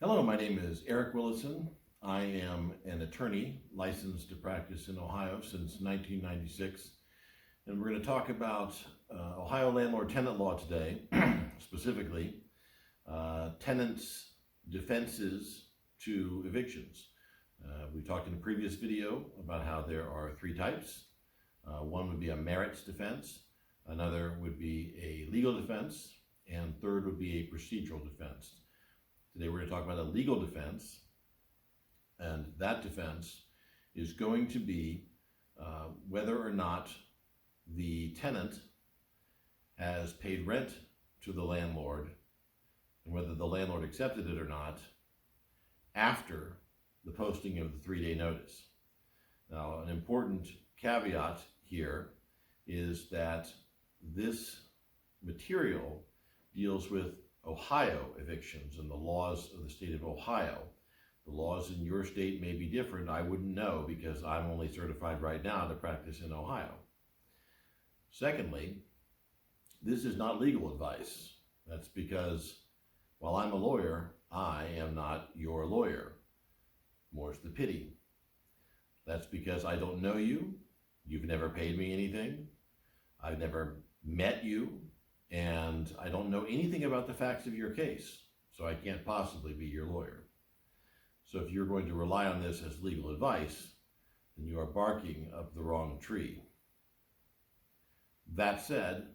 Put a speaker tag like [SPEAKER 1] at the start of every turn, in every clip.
[SPEAKER 1] Hello, my name is Eric Willison. I am an attorney licensed to practice in Ohio since 1996, and we're going to talk about Ohio landlord-tenant law today, specifically tenants' defenses to evictions. We talked in a previous video about how there are three types. One would be a merits defense, another would be a legal defense, and third would be a procedural defense. Today we're going to talk about a legal defense, and that defense is going to be whether or not the tenant has paid rent to the landlord and whether the landlord accepted it or not after the posting of the 3-day notice. Now, an important caveat here is that this material deals with Ohio evictions and the laws of the state of Ohio. The laws in your state may be different. I wouldn't know because I'm only certified right now to practice in Ohio. Secondly, this is not legal advice. That's because while I'm a lawyer, I am not your lawyer. More's the pity. That's because I don't know you. You've never paid me anything. I've never met you. And I don't know anything about the facts of your case, so I can't possibly be your lawyer. So if you're going to rely on this as legal advice, then you are barking up the wrong tree. That said,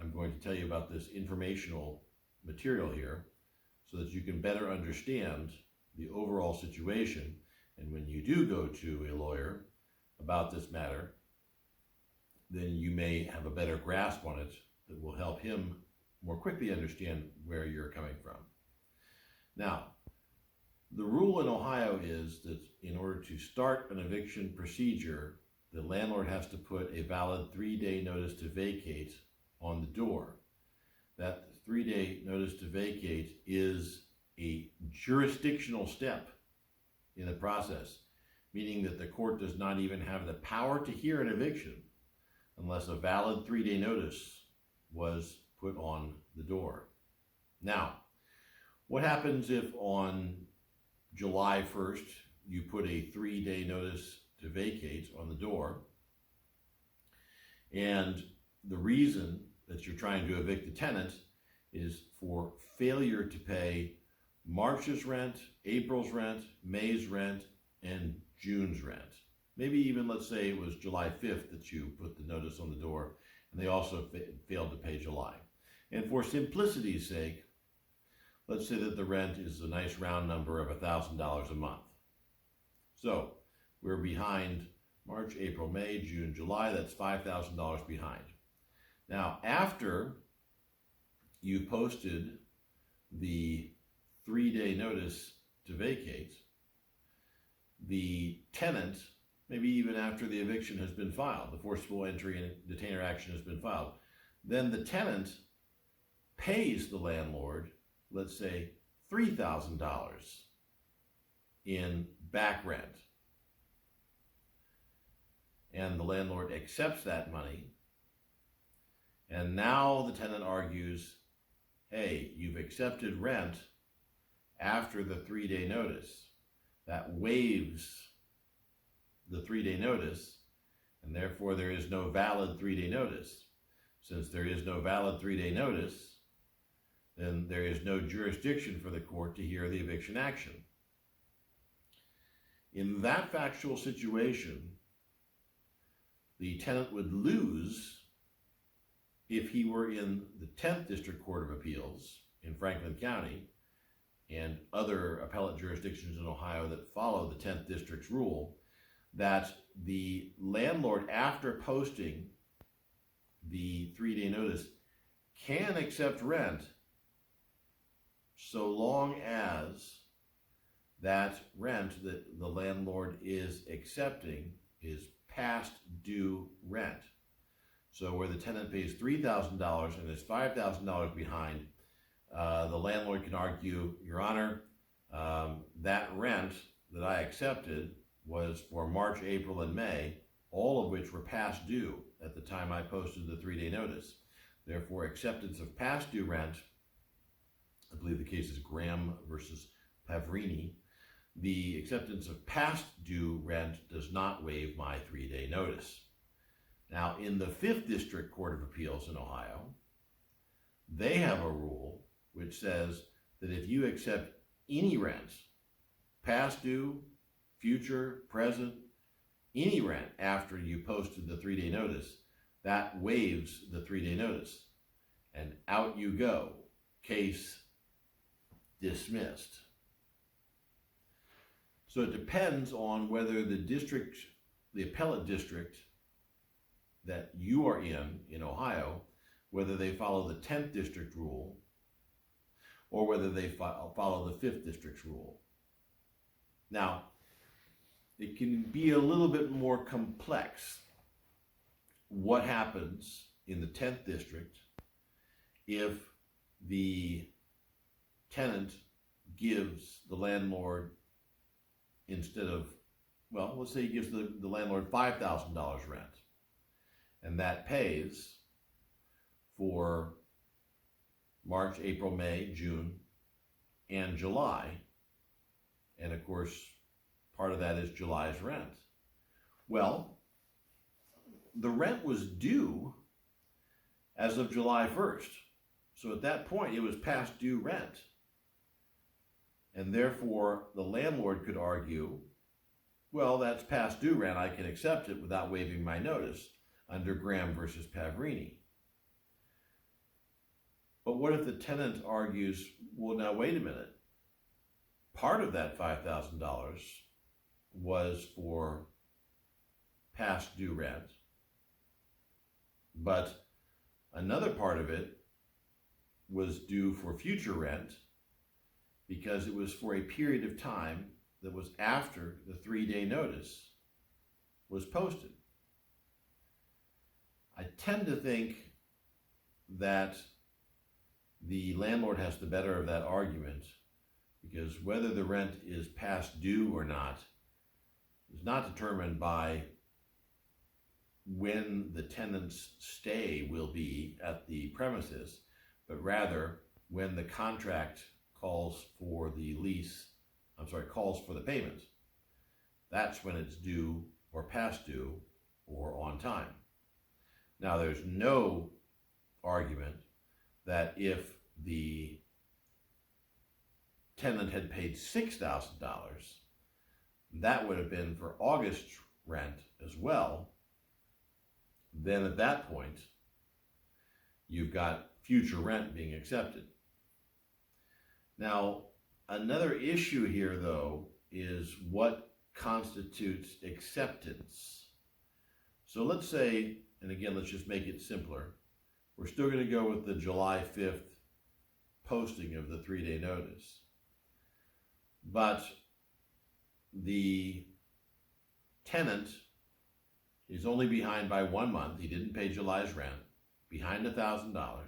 [SPEAKER 1] I'm going to tell you about this informational material here so that you can better understand the overall situation, and when you do go to a lawyer about this matter, then you may have a better grasp on it that will help him more quickly understand where you're coming from. Now, the rule in Ohio is that in order to start an eviction procedure, the landlord has to put a valid 3-day notice to vacate on the door. That 3-day notice to vacate is a jurisdictional step in the process, meaning that the court does not even have the power to hear an eviction unless a valid 3-day notice was put on the door. Now, what happens if on July 1st you put a 3-day notice to vacate on the door, and the reason that you're trying to evict the tenant is for failure to pay March's rent, April's rent, May's rent, and June's rent? Maybe even, let's say it was July 5th that you put the notice on the door, and they also failed to pay July. And for simplicity's sake, let's say that the rent is a nice round number of $1,000 a month. So we're behind March, April, May, June, July. That's $5,000 behind. Now, after you posted the 3-day notice to vacate, the tenant, maybe even after the eviction has been filed, the forcible entry and detainer action has been filed, then the tenant pays the landlord, let's say, $3,000 in back rent. And the landlord accepts that money. And now the tenant argues, hey, you've accepted rent after the 3-day notice. That waives the 3-day notice, and therefore there is no valid 3-day notice. Since there is no valid 3-day notice, then there is no jurisdiction for the court to hear the eviction action. In that factual situation, the tenant would lose if he were in the 10th District Court of Appeals in Franklin County and other appellate jurisdictions in Ohio that follow the 10th District's rule, that the landlord, after posting the 3-day notice, can accept rent so long as that rent that the landlord is accepting is past due rent. So where the tenant pays $3,000 and is $5,000 behind, the landlord can argue, Your Honor, that rent that I accepted was for March, April, and May, all of which were past due at the time I posted the 3-day notice. Therefore, acceptance of past due rent, I believe the case is Graham versus Pavrini, the acceptance of past due rent does not waive my 3-day notice. Now, in the 5th District Court of Appeals in Ohio, they have a rule which says that if you accept any rent, past due, future, present, any rent after you posted the 3-day notice, that waives the 3-day notice. And out you go. Case dismissed. So it depends on whether the appellate district that you are in Ohio, whether they follow the 10th District rule or whether they follow the 5th District's rule. Now, it can be a little bit more complex what happens in the 10th District if the tenant gives the landlord, instead of, well, let's say he gives the landlord $5,000 rent, and that pays for March, April, May, June, and July. And of course, part of that is July's rent. Well, the rent was due as of July 1st. So at that point, it was past due rent. And therefore, the landlord could argue, well, that's past due rent. I can accept it without waiving my notice under Graham versus Pavrini. But what if the tenant argues, well, now wait a minute. Part of that $5,000 was for past due rent, but another part of it was due for future rent because it was for a period of time that was after the 3-day notice was posted. I tend to think that the landlord has the better of that argument, because whether the rent is past due or not is not determined by when the tenant's stay will be at the premises, but rather when the contract calls for the payment. That's when it's due or past due or on time. Now, there's no argument that if the tenant had paid $6,000, that would have been for August rent as well. Then at that point, you've got future rent being accepted. Now, another issue here, though, is what constitutes acceptance. So let's say, and again, let's just make it simpler. We're still going to go with the July 5th posting of the 3-day notice. But the tenant is only behind by 1 month. He didn't pay July's rent, behind $1,000.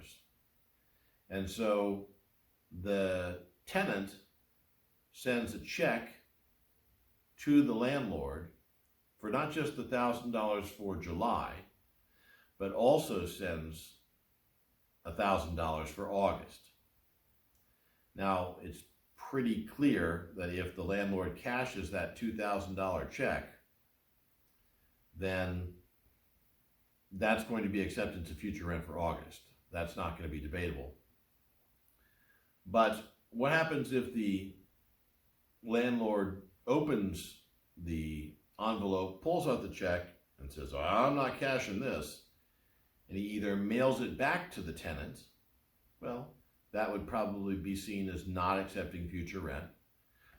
[SPEAKER 1] And so the tenant sends a check to the landlord for not just the $1,000 for July, but also sends $1,000 for August. Now, it's pretty clear that if the landlord cashes that $2,000 check, then that's going to be acceptance of future rent for August. That's not going to be debatable. But what happens if the landlord opens the envelope, pulls out the check, and says, oh, I'm not cashing this, and he either mails it back to the tenant? Well, that would probably be seen as not accepting future rent.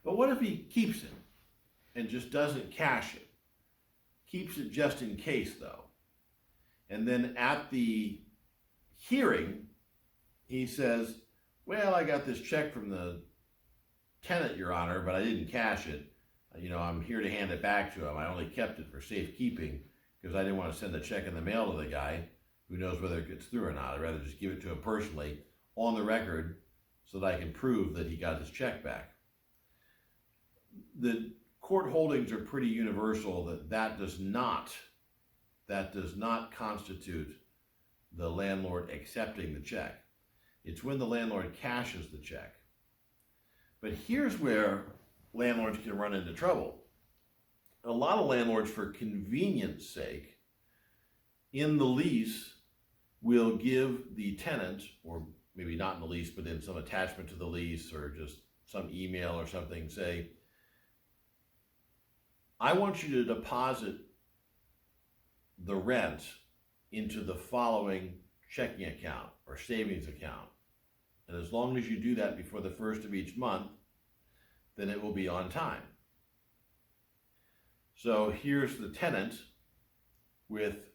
[SPEAKER 1] But what if he keeps it and just doesn't cash it? Keeps it just in case, though. And then at the hearing, he says, well, I got this check from the tenant, Your Honor, but I didn't cash it. I'm here to hand it back to him. I only kept it for safekeeping because I didn't want to send a check in the mail to the guy who knows whether it gets through or not. I'd rather just give it to him personally on the record so that I can prove that he got his check back. The court holdings are pretty universal that does not constitute the landlord accepting the check. It's when the landlord cashes the check. But here's where landlords can run into trouble. A lot of landlords, for convenience sake, in the lease will give the tenant, or maybe not in the lease, but in some attachment to the lease or just some email or something, say, I want you to deposit the rent into the following checking account or savings account. And as long as you do that before the first of each month, then it will be on time. So here's the tenant with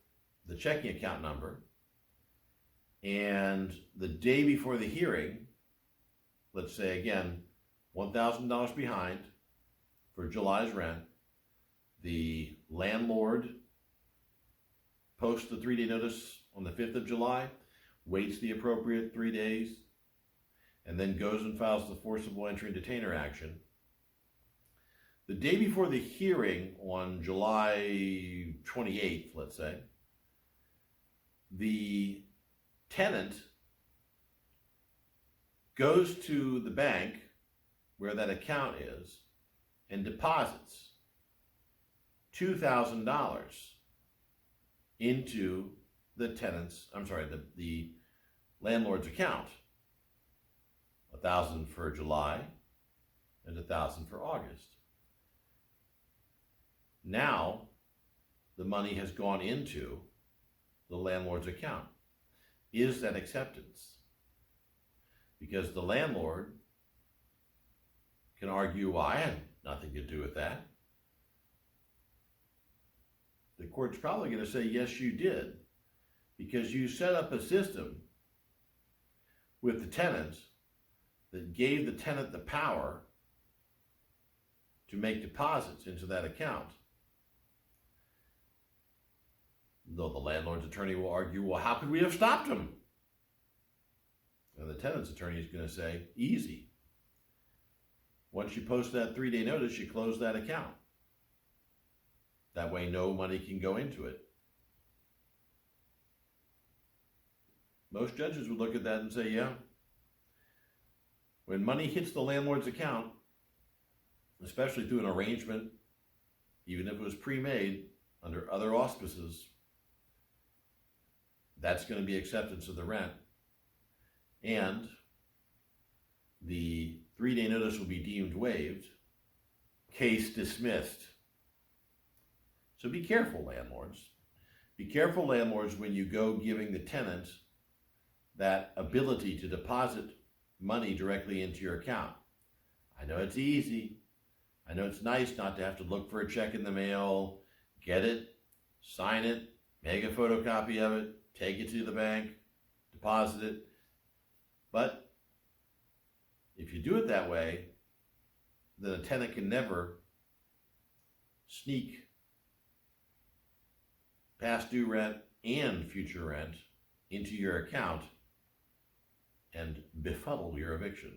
[SPEAKER 1] the checking account number, and the day before the hearing, let's say again, $1,000 behind for July's rent, the landlord posts the 3-day notice on the 5th of July, waits the appropriate 3 days, and then goes and files the forcible entry and detainer action. The day before the hearing on July 28th, let's say, the tenant goes to the bank where that account is and deposits $2,000 into the landlord's account. $1,000 for July and $1,000 for August. Now, the money has gone into the landlord's account. Is that acceptance? Because the landlord can argue, well, I had nothing to do with that. The court's probably going to say, yes, you did, because you set up a system with the tenants that gave the tenant the power to make deposits into that account. Though the landlord's attorney will argue, well, how could we have stopped him? And the tenant's attorney is going to say, easy. Once you post that 3-day notice, you close that account. That way no money can go into it. Most judges would look at that and say, yeah, when money hits the landlord's account, especially through an arrangement, even if it was pre-made under other auspices, that's going to be acceptance of the rent. And the 3-day notice will be deemed waived, case dismissed. So be careful, landlords. Be careful, landlords, when you go giving the tenant that ability to deposit money directly into your account. I know it's easy. I know it's nice not to have to look for a check in the mail, get it, sign it, make a photocopy of it, take it to the bank, deposit it. But if you do it that way, then a tenant can never sneak past due rent and future rent into your account and befuddle your eviction.